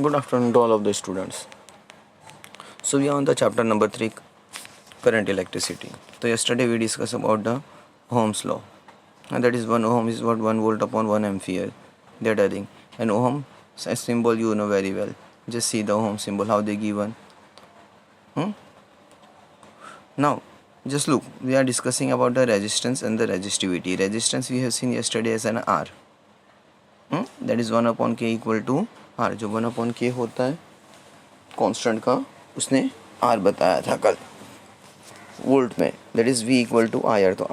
Good afternoon to all of the students. So we are on the chapter number 3, current electricity. So yesterday we discussed about the Ohm's law, and that is 1 ohm is what 1 volt upon 1 ampere. That I think. And ohm symbol you know very well. Just see the ohm symbol how they given. Now just look. We are discussing about the resistance and the resistivity. Resistance we have seen yesterday as an R. That is 1 upon k equal to R. जो 1 upon k होता है constant का, उसने R बताया था कल volt में. That is V equal to I R. तो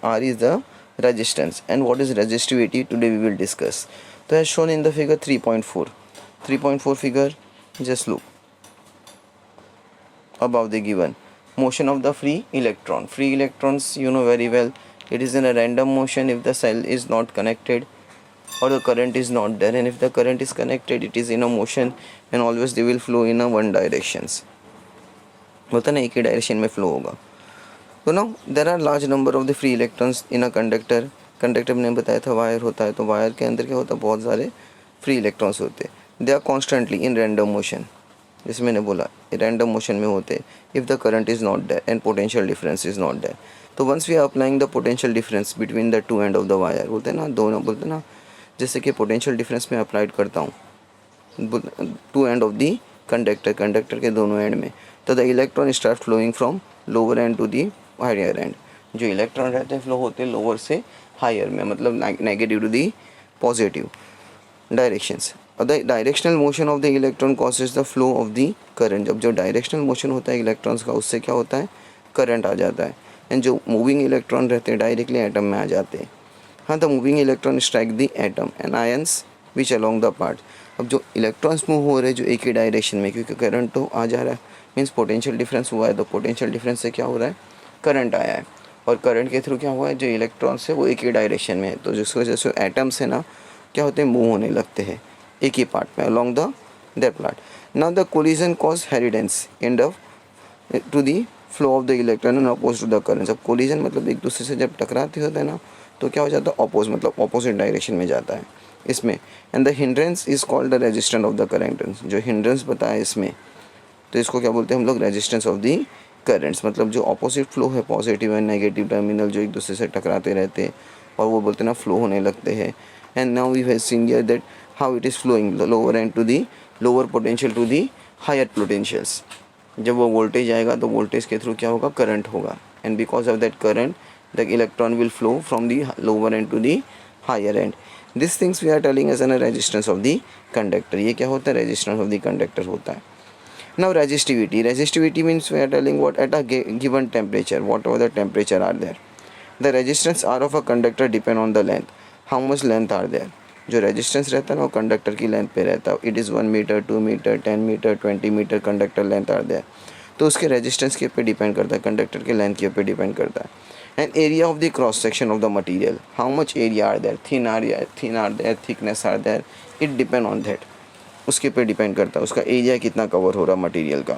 R is the resistance. And what is resistivity today we will discuss. तो as shown in the figure 3.4 figure. Just look above the given motion of the free electrons you know very well. It is in a random motion if the cell is not connected or the current is not there, and if the current is connected it is in a motion and always they will flow in a one directions. बोलता ना एक ही direction में flow होगा. तो now there are large number of the free electrons in a conductor. Conductor मैंने बताया था wire होता है, तो वायर के अंदर क्या होता है, बहुत सारे फ्री इलेक्ट्रॉन्स होते हैं. They are constantly in random motion. जैसे मैंने बोला रैंडम मोशन में होते if the current is not there and potential difference is not there. तो once we are applying the potential difference between the two end of the wire, बोलते हैं ना दोनों, बोलते हैं ना जैसे कि पोटेंशियल डिफरेंस में अप्लाइड करता हूँ two end of the conductor के दोनों एंड में, तो the electron start flowing from lower end to the higher end. जो इलेक्ट्रॉन रहते हैं फ्लो होते हैं लोअर से हायर में, मतलब negative to the positive directions. The directional motion of the electron causes the flow of the current. जब जो डायरेक्शनल मोशन होता है इलेक्ट्रॉन्स का, उससे क्या होता है, करंट आ जाता है. एंड जो मूविंग इलेक्ट्रॉन रहते हैं डायरेक्टली एटम में आ जाते हैं. हाँ, the moving electron strike the atom and ions which along the part. अब जो इलेक्ट्रॉन्स मूव हो रहे हैं जो एक ही डायरेक्शन में, क्योंकि करंट तो आ जा रहा है, मीन्स पोटेंशियल डिफरेंस हुआ है, तो पोटेंशियल डिफरेंस से क्या हो रहा है, करंट आया है. और करंट के थ्रू क्या हुआ है, जो इलेक्ट्रॉन्स है वो एक ही डायरेक्शन में है, तो जिसकी वजह से एटम्स है ना क्या होते हैं, मूव होने लगते हैं एक ही पार्ट में along the that part. Now the collision cause hindrance and of to the flow of the electron and oppose to the current. अब कोलिजन मतलब एक दूसरे से जब टकराते होते हैं ना, तो क्या हो जाता है, अपोज मतलब ऑपोजिट डायरेक्शन में जाता है इसमें. And the hindrance is called the resistance of the current. जो हिंड्रेंस बताया इसमें, तो इसको क्या बोलते हैं हम लोग, रेजिस्टेंस ऑफ द करंट्स. मतलब जो ऑपोजिट फ्लो है, पॉजिटिव एंड नेगेटिव टर्मिनल जो एक दूसरे से टकराते रहते हैं और वो बोलते हैं ना फ्लो होने लगते हैं. And now we have seen here that how it is flowing the lower end to the lower potential to the higher potentials. जब वो वोल्टेज आएगा तो वोल्टेज के थ्रू क्या होगा, करंट होगा. And because of that current the electron will flow from the lower end to the higher end. This things we are telling as an resistance of the conductor. ये क्या होता है, resistance of the conductor होता है. Now resistivity means we are telling what at a given temperature, whatever the temperature are there, the resistance R of a conductor depend on the length. How much length are there? जो resistance रहता है ना वो conductor की length पे रहता है. It is 1 metre 2 metre 10 metre 20 metre conductor length are there. तो उसके रेजिस्टेंस के ऊपर डिपेंड करता है, कंडक्टर के लेंथ के ऊपर डिपेंड करता है. And area of the cross section of the material, how much area are there, thin are there, thickness are there, it depend on that. उसके पे डिपेंड करता है उसका एरिया कितना कवर हो रहा मटेरियल का.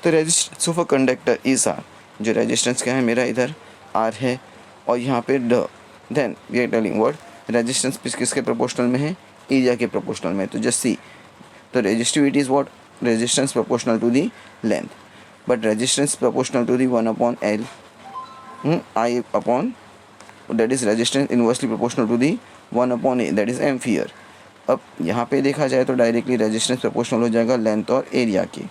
तो resistance of a conductor is R. जो रेजिस्टेंस क्या है मेरा, इधर आर है और यहाँ पे ड. Then we are telling what, resistance किसके प्रोपोर्शनल में है, एरिया के प्रोपोर्शनल में. तो जस्ट सी, तो resistivity is what, resistance proportional to the length, but resistance proportional to the 1 upon L I upon, that is resistance inversely proportional to the 1 upon A, that is ampere. अब यहाँ पे देखा जाए तो directly resistance proportional हो जाएगा length और area की.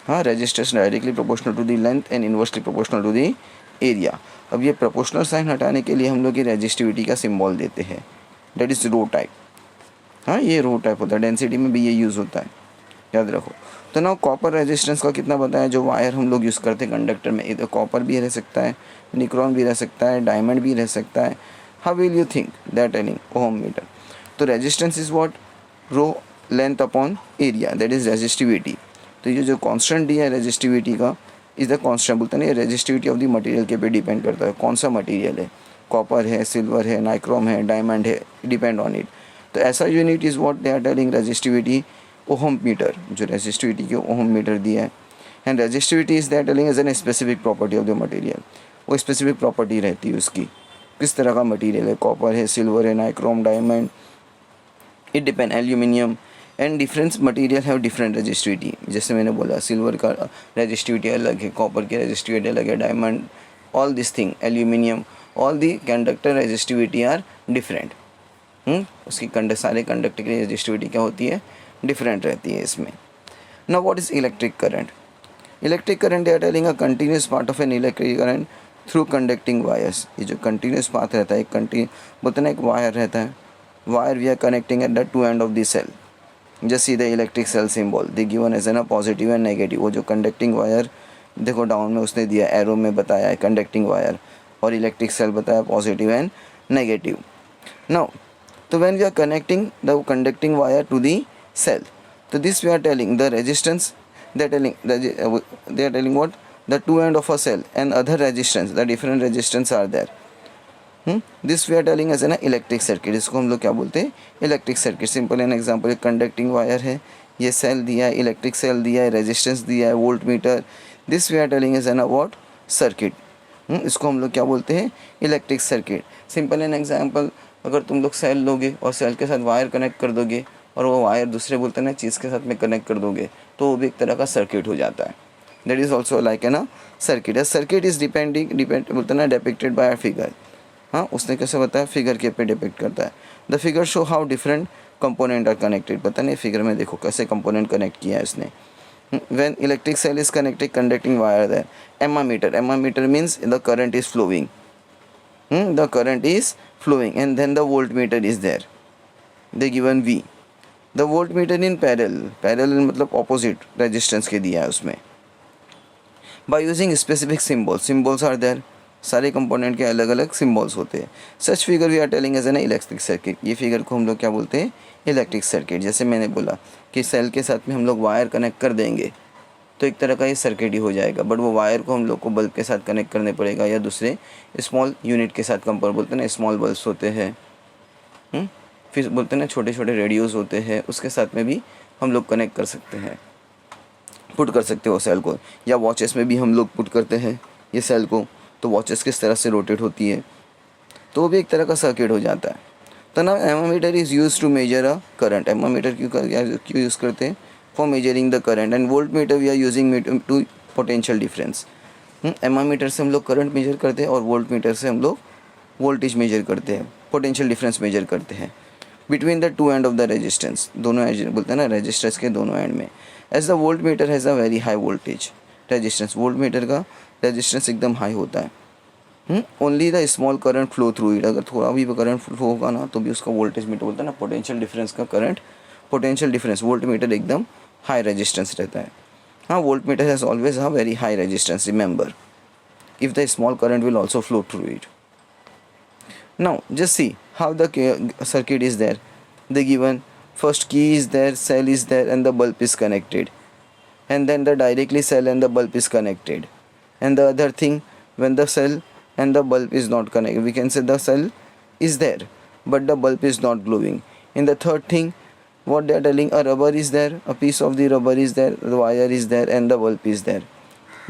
हाँ, resistance directly proportional to the length and inversely proportional to the area. अब ये प्रोपोर्शनल साइन हटाने के लिए हम लोग ये रेजिस्टिविटी का सिंबल देते हैं, दैट इज़ रो टाइप. हाँ, ये रो टाइप होता है, डेंसिटी में भी ये यूज़ होता है, याद रखो. तो ना कॉपर रेजिस्टेंस का कितना बताया, जो वायर हम लोग यूज़ करते हैं कंडक्टर में, इधर कॉपर भी रह सकता है, निक्रॉन भी रह सकता है, डायमंड भी रह सकता है. How will you think that telling ohm meter. तो resistance is what, rho length upon area, that is resistivity. तो ये जो कांस्टेंट दिया है रेजिस्टिविटी का इज द कांस्टेंट, बोलते हैं रेजिस्टिविटी ऑफ द मटेरियल के पे डिपेंड करता है कौन सा मटेरियल है, कॉपर है, सिल्वर है, नाइक्रोम है, डायमंड है, डिपेंड ऑन इट. तो ऐसा unit is what they are telling resistivity ohm metre. जो रेजिस्टिविटी के ओहम मीटर दिया है. And resistivity is that telling as an specific property of the material. वो स्पेसिफिक प्रॉपर्टी रहती है उसकी, किस तरह का मटेरियल है, कॉपर है, सिल्वर है, nichrome, diamond, it depend, aluminium. And difference material have different resistivity, जैसे मैंने बोला सिल्वर का रेजिस्टिविटी अलग है, कॉपर की रेजिस्टिविटी अलग है, diamond, all this thing, aluminium, all the conductor resistivity are different. उसकी सारे कंडक्टर की रेजिस्टिविटी क्या होती है, डिफरेंट रहती है इसमें। Now what is electric current? Electric current they are telling a continuous part of an electric current through conducting wires. ये जो कंटिन्यूस पाथ रहता है, एक बोलते ना एक वायर रहता है, wire we are connecting at the two end of the cell. Just see the electric cell symbol, they given as an positive and negative. वो जो कंडक्टिंग वायर देखो डाउन में उसने दिया, एरो में बताया है कंडक्टिंग वायर, और इलेक्ट्रिक सेल बताया पॉजिटिव एंड नेगेटिव। नाउ तो when we are connecting the conducting wire to the cell, तो this we are telling the resistance, they are telling what, the two end of a cell and other resistance, the different resistance are there. This we are telling as an electric circuit. इसको हम लोग क्या बोलते हैं, electric circuit. Simple an example, एक conducting wire है, ये cell दिया है, इलेक्ट्रिक सेल दिया है, रेजिस्टेंस दिया है, voltmeter, this we are telling as an what, circuit. इसको हम लोग क्या बोलते हैं, electric circuit. Simple an example, अगर तुम लोग सेल लोगे और सेल के साथ वायर कनेक्ट कर दोगे और वो वायर दूसरे बोलते हैं ना चीज़ के साथ में कनेक्ट कर दोगे, तो वो भी एक तरह का सर्किट हो जाता है। That is also like an circuit. A circuit is depend बोलते हैं ना डिपिक्टेड बाय अ फिगर। हाँ, उसने कैसे बताया, फिगर के पे डिपिक्ट करता है। The figure show how different component are connected. पता नहीं फिगर में देखो कैसे कंपोनेंट कनेक्ट किया है इसने। When electric cell is connected conducting wire there, ammeter means the current is flowing, the current is flowing, and then the volt meter is there, they given V। The volt meter in parallel मतलब opposite resistance के दिया है उसमें। By using specific symbols are there, सारे component के अलग अलग symbols होते हैं। Such figure we are telling as an electric circuit. ये फिगर को हम लोग क्या बोलते हैं, इलेक्ट्रिक सर्किट। जैसे मैंने बोला कि सेल के साथ में हम लोग वायर कनेक्ट कर देंगे तो एक तरह का ये सर्किट ही हो जाएगा, बट वो वायर को हम लोग को बल्ब के साथ कनेक्ट करने पड़ेगा या दूसरे स्मॉल यूनिट के साथ, कंपोनेंट बोलते हैं ना, स्मॉल बल्ब्स होते हैं, फिर बोलते हैं ना छोटे छोटे रेडियोस होते हैं, उसके साथ में भी हम लोग कनेक्ट कर सकते हैं, पुट कर सकते हो सेल को। या वॉचेस में भी हम लोग पुट करते हैं ये सेल को, तो वॉचेस किस तरह से रोटेट होती है, तो वो भी एक तरह का सर्किट हो जाता है। तो ना ammeter is use to measure a current. Ammeter क्यों यूज़ करते हैं, for measuring the current. And volt meter we are using to potential difference. Ammeter से हम लोग करंट मेजर करते हैं और वोल्ट मीटर से हम लोग वोल्टेज मेजर करते हैं, पोटेंशियल डिफरेंस मेजर करते हैं between the two end of the resistance. दोनों एज बोलते हैं ना रेजिस्टेंस के दोनों एंड में। As the volt meter has a very high voltage resistance, voltmeter का रेजिस्टेंस एकदम हाई होता है। Only the small current flow through it, अगर थोड़ा भी करंट फ्लो होगा ना तो भी उसका वोल्टेज मीटर बोलते हैं ना पोटेंशियल डिफरेंस का current, potential difference volt meter एकदम हाई रेजिस्टेंस रहता है। हाँ, volt meter has always a very high resistance, remember, if the small current will also flow through it. Now just see how the circuit is there. The given first key is there, cell is there, and the bulb is connected, and then the directly cell and the bulb is connected. And the other thing, when the cell and the bulb is not connected, we can say the cell is there but the bulb is not glowing. In the third thing, what they are telling, a rubber is there, a piece of the rubber is there, the wire is there, and the bulb is there.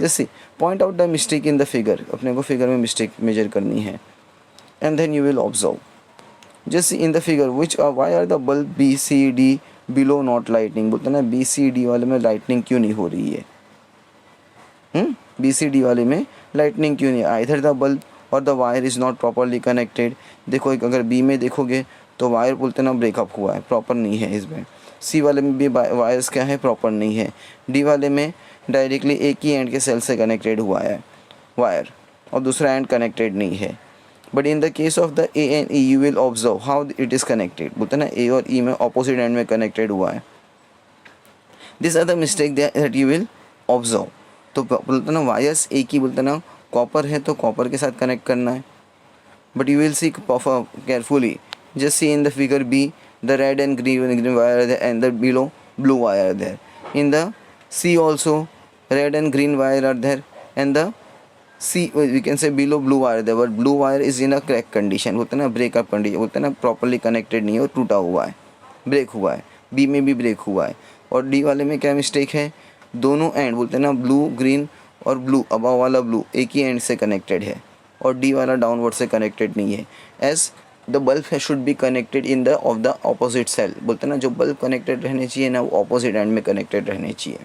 Just see, point out the mistake in the figure. अपने को figure में mistake major करनी है, and then you will observe. Just see in the figure which why are the bulb B C D below not lightning. बोलते हैं ना B C D वाले में lightning क्यों नहीं हो रही है, B C D वाले में lightning क्यों नहीं, either the bulb or the wire is not properly connected. देखो अगर B में देखोगे तो वायर बोलते ना ब्रेकअप हुआ है, प्रॉपर नहीं है इसमें। C वाले में भी वायर्स क्या है, प्रॉपर नहीं है। D वाले में डायरेक्टली एक ही एंड के सेल से कनेक्टेड हुआ है वायर और दूसरा एंड कनेक्टेड नहीं है। But in the case of the A and E U will observe how it is connected. बोलते ना ए और ई में ऑपोजिट एंड में कनेक्टेड हुआ है। This are the mistake that you will observe. तो बोलते ना वायर्स एक ही, बोलते ना कॉपर है तो कॉपर के साथ कनेक्ट करना है, but you will see carefully. Just see in the figure B, the red and green wire and the below blue wire there. In the C also red and green wire are there, and the C we can say below blue wire there, but blue wire is in a crack condition, बोलते ना breakup condition, बोलते ना properly connected नहीं है और टूटा हुआ है, ब्रेक हुआ है। B में भी ब्रेक हुआ है। और D वाले में क्या मिस्टेक है, दोनों एंड बोलते ना ब्लू ग्रीन और ब्लू अबव वाला ब्लू एक ही एंड से कनेक्टेड है और D वाला डाउनवर्ड से कनेक्टेड नहीं है। As the bulb should be connected in the of the opposite cell, बोलते हैं ना जो बल्ब कनेक्टेड रहने चाहिए ना वो ऑपोजिट एंड में कनेक्टेड रहने चाहिए.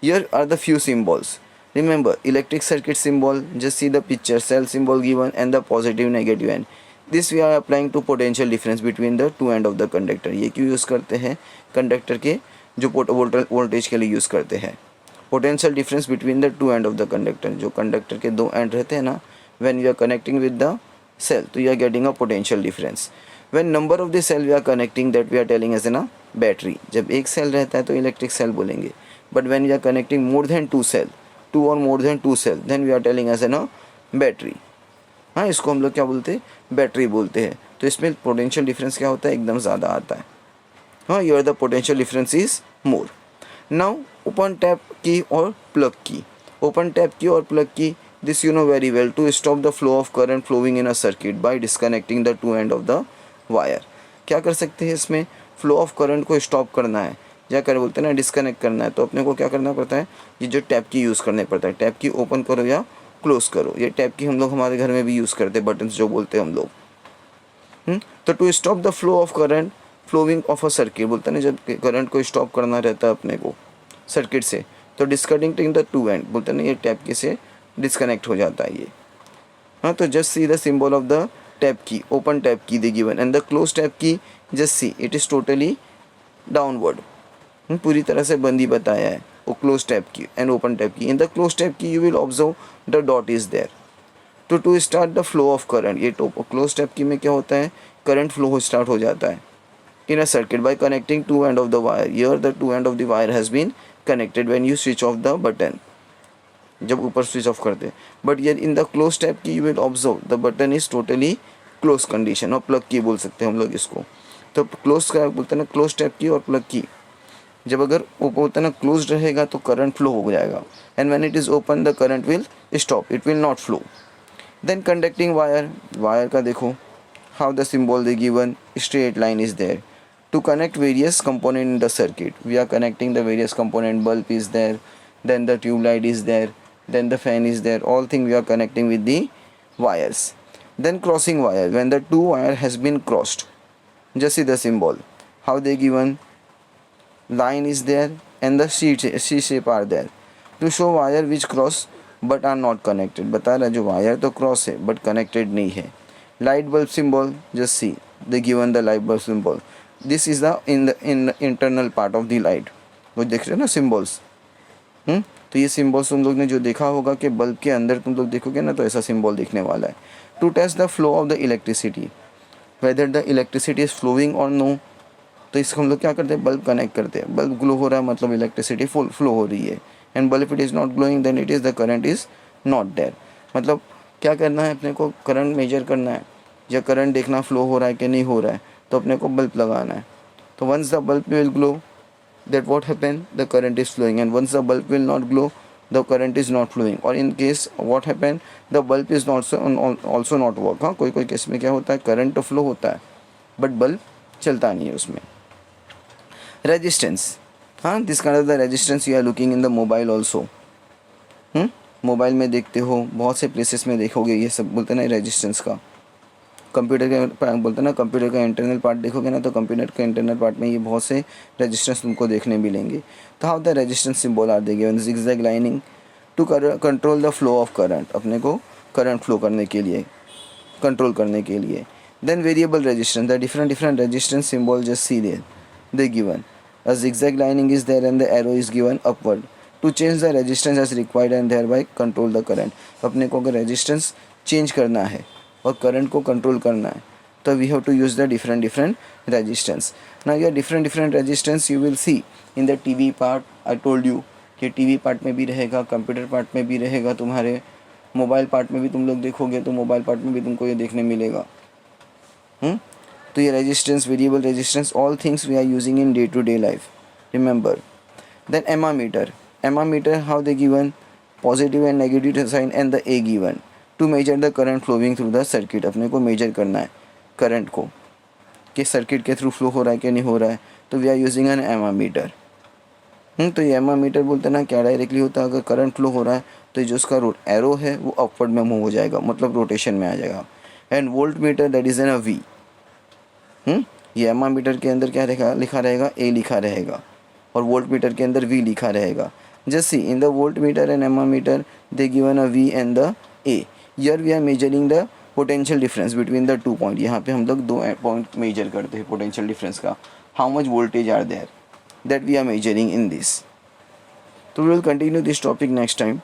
Here are the few symbols. Remember, electric circuit symbol, just see the picture, cell symbol given and the positive negative end. This we are applying to potential difference between the two end of the conductor. ये क्यों use करते हैं conductor के जो voltage के लिए use करते हैं. Potential difference between the two end of the conductor, जो कंडक्टर के दो एंड रहते हैं ना, when you are connecting with the cell तो you are getting a potential difference. When number of the cell we are connecting that we are telling as an a battery. जब एक cell रहता है तो electric cell बोलेंगे. But when we are connecting more than two or more than two cell, then we are telling as a battery. हाँ, इसको हम लोग क्या बोलते हैं, बैटरी बोलते हैं. तो इसमें पोटेंशियल डिफरेंस क्या होता है, एकदम ज़्यादा आता है. हाँ, your the potential difference is more. Now open tap की और प्लग की. ओपन टैप की और प्लग की, this you know very well, to stop the flow of current flowing in a circuit by disconnecting the two end of the wire. क्या कर सकते हैं इसमें, फ्लो ऑफ करंट को स्टॉप करना है या कर बोलते हैं ना डिस्कनेक्ट करना है, तो अपने को क्या करना पड़ता है, ये जो टैप की यूज़ करने पड़ता है. टैप की ओपन करो या क्लोज़ करो. ये टैप की हम लोग हमारे घर में भी यूज़ करते हैं, बटन्स जो बोलते हैं हम लोग. तो to stop the flow of current flowing of a circuit, बोलते हैं ना जब करंट को स्टॉप करना रहता है अपने को सर्किट से, तो डिस्कनेक्टिंग द टू एंड, बोलते हैं ना ये टैप की से डिस्कनेक्ट हो जाता है ये. हाँ, तो just see the symbol of the tap key, open tap key the given and the close tap key, just see it is totally downward. पूरी तरह से बंदी बताया है वो close tap key and open tap key. In the close tap key you will observe the dot is there to start the flow of current. ये close tap key में क्या होता है, करंट फ्लो स्टार्ट हो जाता है in a circuit by connecting two end of the wire. Here the two end of the wire has been connected when you switch off the button, जब ऊपर switch off करते. But यर in the close tap key you will observe the button is totally close condition, और plug key बोल सकते हैं हम लोग इसको. तो क्लोज का बोलते हैं ना क्लोज टैप की और प्लग की, जब अगर होता है ना क्लोज रहेगा तो करंट फ्लो हो जाएगा, and when it is open the current will stop, it will not flow. Then conducting wire, wire का देखो how the symbol the given straight line is there to connect various component in the circuit. We are connecting the various component, bulb is there, then the tube light is there, then the fan is there, all thing we are connecting with the wires. Then crossing wire, when the two wire has been crossed, just see the symbol how they given, line is there and the C shape are there to show wire which cross but are not connected. बता रहा है जो wire तो cross है but connected नहीं है. Light bulb symbol, just C they given the light bulb symbol, this is the in internal part of the light. वो देख रहे हो ना सिम्बल्स. तो ये सिम्बल्स तुम लोग ने जो देखा होगा कि बल्ब के अंदर तुम लोग देखोगे ना तो ऐसा सिंबल दिखने वाला है. To test the flow of the electricity, whether the electricity is flowing और नो, तो इसको हम लोग क्या करते हैं, बल्ब कनेक्ट करते हैं. बल्ब ग्लो हो रहा है मतलब इलेक्ट्रिसिटी फुल फ्लो हो रही है, and bulb it is not glowing then it is the current is not there. मतलब क्या करना है अपने को, करंट मेजर करना है या करंट देखना फ्लो हो रहा है कि नहीं हो रहा है, तो अपने को बल्ब लगाना है. तो once the bulb will glow that what happen, the current is flowing, and once the bulb will not glow the current is not flowing, or in case what happen, the bulb is also not work. हाँ, कोई कोई case में क्या होता है, current तो flow होता है बट बल्ब चलता नहीं है उसमें. रेजिस्टेंस, हाँ, this kind of the resistance you are looking in the mobile also. Mobile में देखते हो, बहुत से प्लेसेस में देखोगे ये सब बोलते हैं ना रेजिस्टेंस का. कंप्यूटर का बोलते हैं ना, कंप्यूटर का इंटरनल पार्ट देखोगे ना तो कंप्यूटर के इंटरनल पार्ट में ये बहुत से रेजिस्टेंस तुमको देखने मिलेंगे. तो how the resistance symbol are they given, zigzag lining to control the flow of current, अपने को करंट फ्लो करने के लिए, कंट्रोल करने के लिए. Then variable resistance, the different resistance symbol just see there they given, a zigzag lining is there and the arrow is given upward to change the resistance as required and thereby control the current. अपने को अगर resistance change करना है और current को control करना है तो we have to use the different resistance. Now your different resistance you will see in the TV part. I told you कि टीवी पार्ट में भी रहेगा, कंप्यूटर पार्ट में भी रहेगा, तुम्हारे मोबाइल पार्ट में भी तुम लोग देखोगे तो मोबाइल पार्ट में भी तुमको ये देखने मिलेगा. तो ये resistance, variable resistance, all things we are using in day to day life, remember. Then ammeter, how they given, positive and negative sign and the A given to measure the current flowing through the circuit. अपने को major करना है current को कि circuit के through flow हो रहा है कि नहीं हो रहा है, तो वी आर यूजिंग एन एमामीटर. तो ये एमामीटर बोलते हैं ना क्या डायरेक्टली होता है, अगर करंट फ्लो हो रहा है तो जो उसका एरो है वो अपवर्ड में मूव हो जाएगा, मतलब रोटेशन में आ जाएगा. And volt metre that is an a V। ये एम मीटर के अंदर क्या लिखा रहेगा, A लिखा रहेगा, और वोल्ट मीटर के अंदर V लिखा रहेगा। Just see in the volt meter and ammeter they given a V and the A। Here we are measuring the potential difference between the 2 point. यहाँ पे हम लोग 2 पॉइंट मेजर करते हैं पोटेंशियल डिफरेंस का। How much voltage are there that we are measuring in this. तो we will continue this topic next time.